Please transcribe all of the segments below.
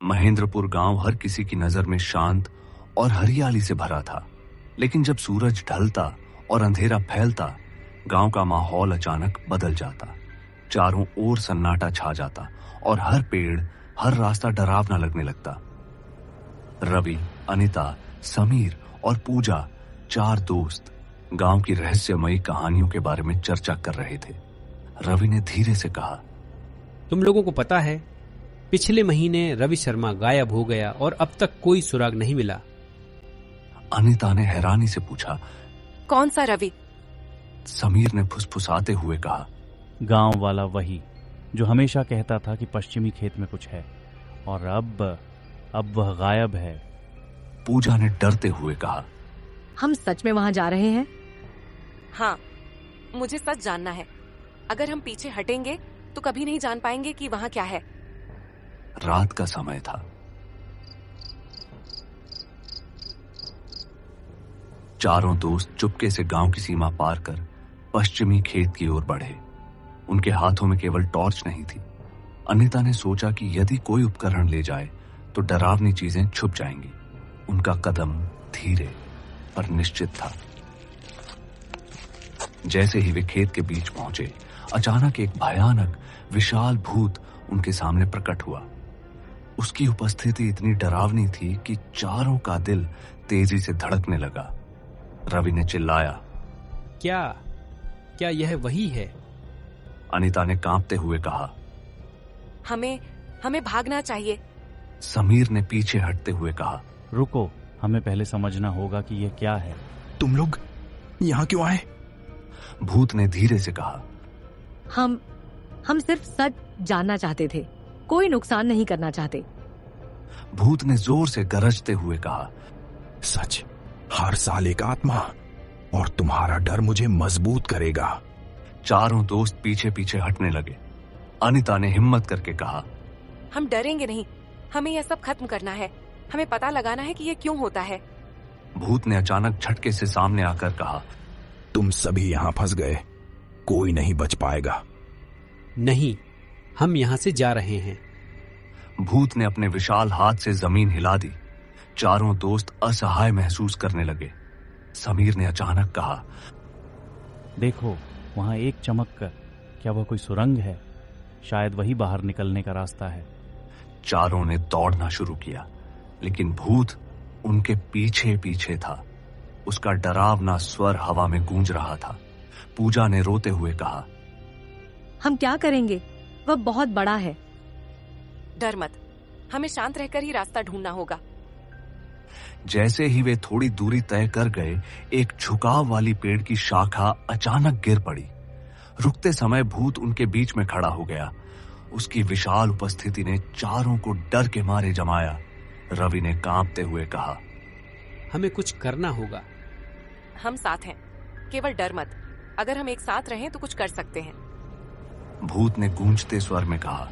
महेंद्रपुर गांव हर किसी की नजर में शांत और हरियाली से भरा था, लेकिन जब सूरज ढलता और अंधेरा फैलता, गांव का माहौल अचानक बदल जाता। चारों ओर सन्नाटा छा जाता और हर पेड़, हर रास्ता डरावना लगने लगता। रवि, अनिता, समीर और पूजा, 4 दोस्त गांव की रहस्यमयी कहानियों के बारे में चर्चा कर रहे थे। रवि ने धीरे से कहा, तुम लोगों को पता है, पिछले महीने रवि शर्मा गायब हो गया और अब तक कोई सुराग नहीं मिला। अनिता ने हैरानी से पूछा, कौन सा रवि? समीर ने फुसफुसाते हुए कहा, गांव वाला वही जो हमेशा कहता था कि पश्चिमी खेत में कुछ है, और अब वह गायब है। पूजा ने डरते हुए कहा, हम सच में वहां जा रहे हैं? हाँ, मुझे सच जानना है। अगर हम पीछे हटेंगे तो कभी नहीं जान पाएंगे कि वहां क्या है। रात का समय था। चारों दोस्त चुपके से गांव की सीमा पार कर पश्चिमी खेत की ओर बढ़े। उनके हाथों में केवल टॉर्च नहीं थी। अनिता ने सोचा कि यदि कोई उपकरण ले जाए तो डरावनी चीजें छुप जाएंगी। उनका कदम धीरे पर निश्चित था। जैसे ही वे खेत के बीच पहुंचे, अचानक एक भयानक विशाल भूत उनके सामने प्रकट हुआ। उसकी उपस्थिति इतनी डरावनी थी कि चारों का दिल तेजी से धड़कने लगा। रवि ने चिल्लाया, क्या यह वही है? अनिता ने कांपते हुए कहा, हमें भागना चाहिए। समीर ने पीछे हटते हुए कहा, रुको, हमें पहले समझना होगा कि यह क्या है। तुम लोग यहाँ क्यों आए? भूत ने धीरे से कहा, हम सिर्फ सच जानना चाहते थे, कोई नुकसान नहीं करना चाहते। भूत ने जोर से गरजते हुए कहा, सच हर साल एक आत्मा, और तुम्हारा डर मुझे मजबूत करेगा। चारों दोस्त पीछे पीछे हटने लगे। अनिता ने हिम्मत करके कहा, हम डरेंगे नहीं, हमें यह सब खत्म करना है। हमें पता लगाना है कि यह क्यों होता है। भूत ने अचानक झटके से सामने आकर कहा, तुम सभी यहाँ फंस गए, कोई नहीं बच पाएगा। नहीं, हम यहाँ से जा रहे हैं। भूत ने अपने विशाल हाथ से जमीन हिला दी। चारों दोस्त असहाय महसूस करने लगे। समीर ने अचानक कहा, देखो, वहां एक चमक कर, क्या वह कोई सुरंग है? शायद वही बाहर निकलने का रास्ता है। चारों ने दौड़ना शुरू किया, लेकिन भूत उनके पीछे पीछे था। उसका डरावना स्वर हवा में गूंज रहा था। पूजा ने रोते हुए कहा, हम क्या करेंगे? वह बहुत बड़ा है। डर मत, हमें शांत रहकर ही रास्ता ढूंढना होगा। जैसे ही वे थोड़ी दूरी तय कर गए, एक झुकाव वाली पेड़ की शाखा अचानक गिर पड़ी। रुकते समय भूत उनके बीच में खड़ा हो गया। उसकी विशाल उपस्थिति ने चारों को डर के मारे जमाया। रवि ने कांपते हुए कहा, हमें कुछ करना होगा। हम साथ हैं, केवल डर मत। अगर हम एक साथ रहें तो कुछ कर सकते हैं। भूत ने गूंजते स्वर में कहा,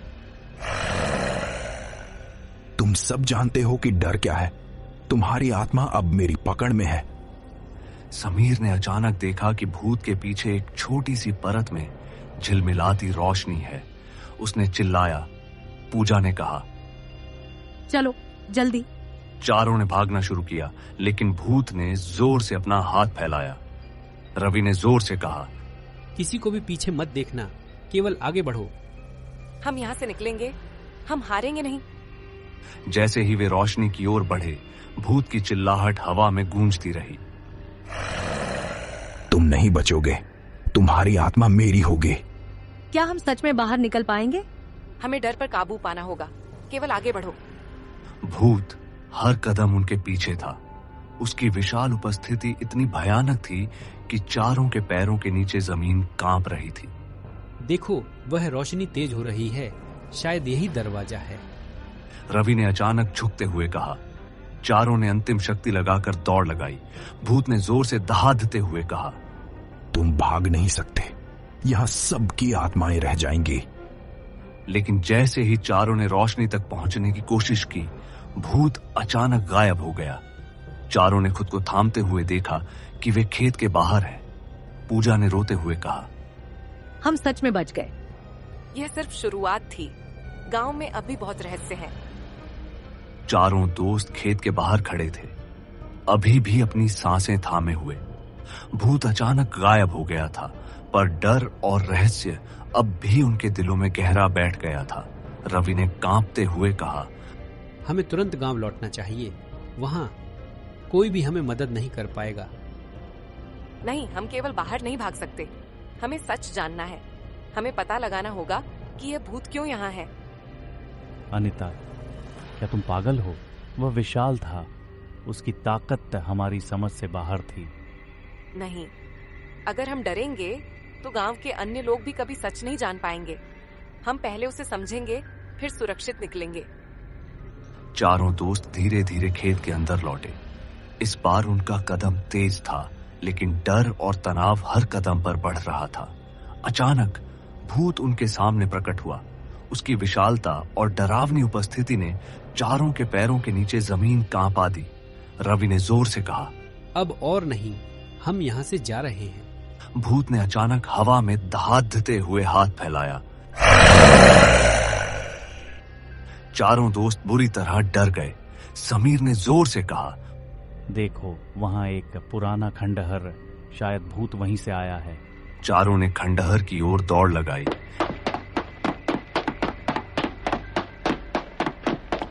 तुम सब जानते हो कि डर क्या है। तुम्हारी आत्मा अब मेरी पकड़ में है। समीर ने अचानक देखा कि भूत के पीछे एक छोटी सी परत में झिलमिलाती रोशनी है। उसने चिल्लाया। पूजा ने कहा, चलो जल्दी। चारों ने भागना शुरू किया, लेकिन भूत ने जोर से अपना हाथ फैलाया। रवि ने जोर से कहा, किसी को भी पीछे मत देखना, केवल आगे बढ़ो। हम यहाँ से निकलेंगे, हम हारेंगे नहीं। जैसे ही वे रोशनी की ओर बढ़े, भूत की चिल्लाहट हवा में गूंजती रही। तुम नहीं बचोगे, तुम्हारी आत्मा मेरी होगी। क्या हम सच में बाहर निकल पाएंगे? हमें डर पर काबू पाना होगा, केवल आगे बढ़ो। भूत हर कदम उनके पीछे था। उसकी विशाल उपस्थिति इतनी भयानक थी कि चारों के पैरों के नीचे जमीन कांप रही थी। देखो, वह रोशनी तेज हो रही है, शायद यही दरवाजा है। रवि ने अचानक झुकते हुए कहा। चारों ने अंतिम शक्ति लगाकर दौड़ लगाई। भूत ने जोर से दहाड़ते हुए कहा, तुम भाग नहीं सकते, यहाँ सबकी आत्माएं रह जाएंगी। लेकिन जैसे ही चारों ने रोशनी तक पहुंचने की कोशिश की, भूत अचानक गायब हो गया। चारों ने खुद को थामते हुए देखा कि वे खेत के बाहर हैं। पूजा ने रोते हुए कहा, हम सच में बच गए। यह सिर्फ शुरुआत थी, गांव में अभी बहुत रहस्य हैं। चारों दोस्त खेत के बाहर खड़े थे, अभी भी अपनी सांसें थामे हुए। भूत अचानक गायब हो गया था, पर डर और रहस्य अब भी उनके दिलों में गहरा बैठ गया था। रवि ने कांपते हुए कहा, हमें तुरंत गांव लौटना चाहिए। वहां कोई भी हमें मदद नहीं कर पाएगा। नहीं, हम केवल बाहर नहीं भाग सकते। हमें सच जानना है। हमें पता लगाना होगा कि यह भूत क्यों यहाँ है। अनिता, क्या तुम पागल हो? वह विशाल था, उसकी ताकत हमारी समझ से बाहर थी। नहीं, अगर हम डरेंगे तो गांव के अन्य लोग भी कभी सच नहीं जान पाएंगे। हम पहले उसे समझेंगे, फिर सुरक्षित निकलेंगे। चारों दोस्त धीरे धीरे खेत के अंदर लौटे। इस बार उनका कदम तेज था, लेकिन डर और तनाव हर कदम पर बढ़ रहा था। अचानक भूत उनके सामने प्रकट हुआ। उसकी विशालता और डरावनी उपस्थिति ने चारों के पैरों के नीचे जमीन कांपा दी। रवि ने जोर से कहा, अब और नहीं, हम यहाँ से जा रहे हैं। भूत ने अचानक हवा में दहाड़ते हुए हाथ फैलाया। चारों दोस्त बुरी तरह डर गए। समीर ने जोर से कहा, देखो, वहां एक पुराना खंडहर, शायद भूत वहीं से आया है। चारों ने खंडहर की ओर दौड़ लगाई।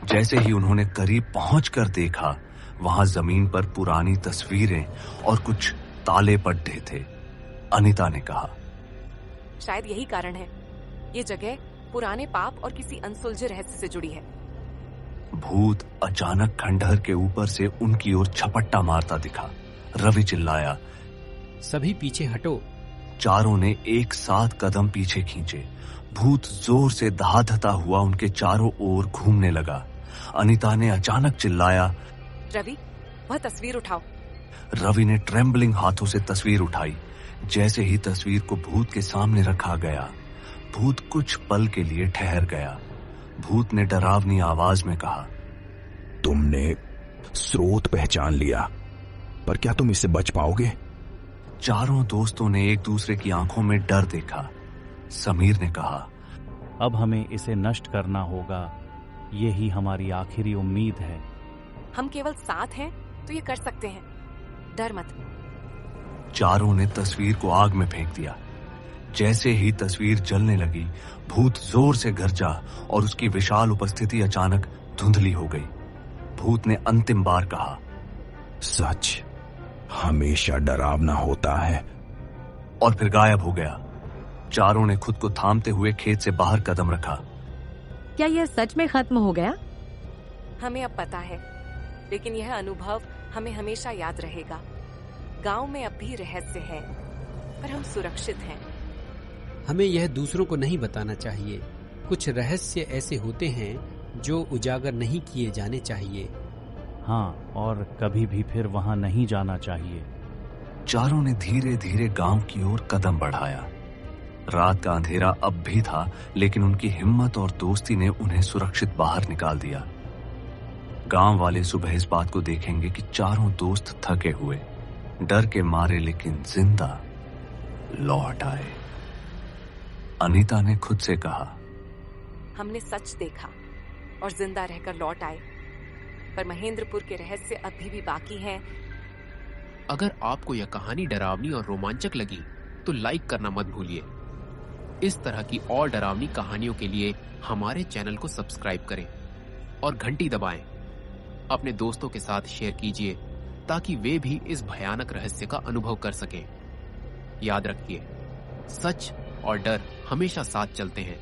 जैसे ही उन्होंने करीब पहुंचकर देखा, वहां जमीन पर पुरानी तस्वीरें और कुछ ताले पट्टे थे। अनिता ने कहा, शायद यही कारण है। ये जगह पुराने पाप और किसी अनसुलझे रहस्य से जुड़ी है। भूत अचानक खंडहर के ऊपर से उनकी ओर झपट्टा मारता दिखा। रवि चिल्लाया, सभी पीछे हटो। चारों ने एक साथ कदम पीछे खींचे। भूत जोर से दहाड़ता हुआ उनके चारों ओर घूमने लगा। अनिता ने अचानक चिल्लाया, रवि, वह तस्वीर उठाओ। रवि ने ट्रेम्बलिंग हाथों से तस्वीर उठाई। जैसे ही तस्वीर को भूत के सामने रखा गया, भूत कुछ पल के लिए ठहर गया। भूत ने डरावनी आवाज में कहा, तुमने स्रोत पहचान लिया, पर क्या तुम इससे बच पाओगे? चारों दोस्तों ने एक दूसरे की आंखों में डर देखा। समीर ने कहा, अब हमें इसे नष्ट करना होगा। यही हमारी आखिरी उम्मीद है। हम केवल साथ हैं तो ये कर सकते हैं। डर मत। चारों ने तस्वीर को आग में फेंक दिया। जैसे ही तस्वीर जलने लगी, भूत जोर से गरजा और उसकी विशाल उपस्थिति अचानक धुंधली हो गई। भूत ने अंतिम बार कहा, सच हमेशा डरावना होता है, और फिर गायब हो गया। चारों ने खुद को थामते हुए खेत से बाहर कदम रखा। क्या यह सच में खत्म हो गया? हमें अब पता है, लेकिन यह अनुभव हमें हमेशा याद रहेगा। गांव में अब भी रहस्य है, पर हम सुरक्षित हैं। हमें यह दूसरों को नहीं बताना चाहिए। कुछ रहस्य ऐसे होते हैं जो उजागर नहीं किए जाने चाहिए। हाँ, और कभी भी फिर वहां नहीं जाना चाहिए। चारों ने धीरे धीरे गांव की ओर कदम बढ़ाया। रात का अंधेरा अब भी था, लेकिन उनकी हिम्मत और दोस्ती ने उन्हें सुरक्षित बाहर निकाल दिया। गांव वाले सुबह इस बात को देखेंगे कि चारों दोस्त थके हुए, डर के मारे लेकिन जिंदा लौट आए। अनीता ने खुद से कहा, हमने सच देखा और जिंदा रहकर लौट आए, पर महेंद्रपुर के रहस्य अभी भी बाकी हैं। अगर आपको यह कहानी डरावनी और रोमांचक लगी तो लाइक करना मत भूलिए। इस तरह की और डरावनी कहानियों के लिए हमारे चैनल को सब्सक्राइब करें और घंटी दबाएं। अपने दोस्तों के साथ शेयर कीजिए ताकि वे भी इस भयानक रहस्य का अनुभव कर सकें। याद रखिए, सच और डर हमेशा साथ चलते हैं।